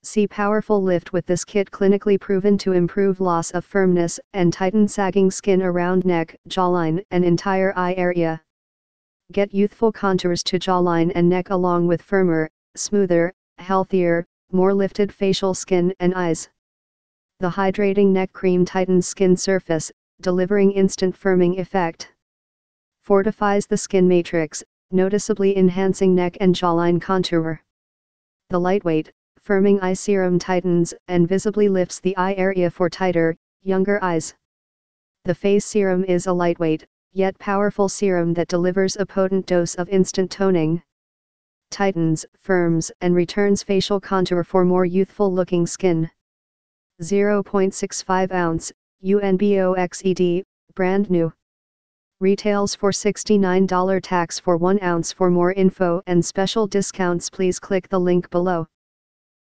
See powerful lift with this kit, clinically proven to improve loss of firmness and tighten sagging skin around neck, jawline, and entire eye area. Get youthful contours to jawline and neck along with firmer, smoother, healthier, more lifted facial skin and eyes. The hydrating neck cream tightens skin surface, delivering instant firming effect. Fortifies the skin matrix, noticeably enhancing neck and jawline contour. The lightweight, firming eye serum tightens and visibly lifts the eye area for tighter, younger eyes. The face serum is a lightweight, yet powerful serum that delivers a potent dose of instant toning. Tightens, firms, and returns facial contour for more youthful looking skin. 0.65 ounce, UNBOXED, brand new. Retails for $69, tax for 1 ounce. For more info and special discounts, please click the link below.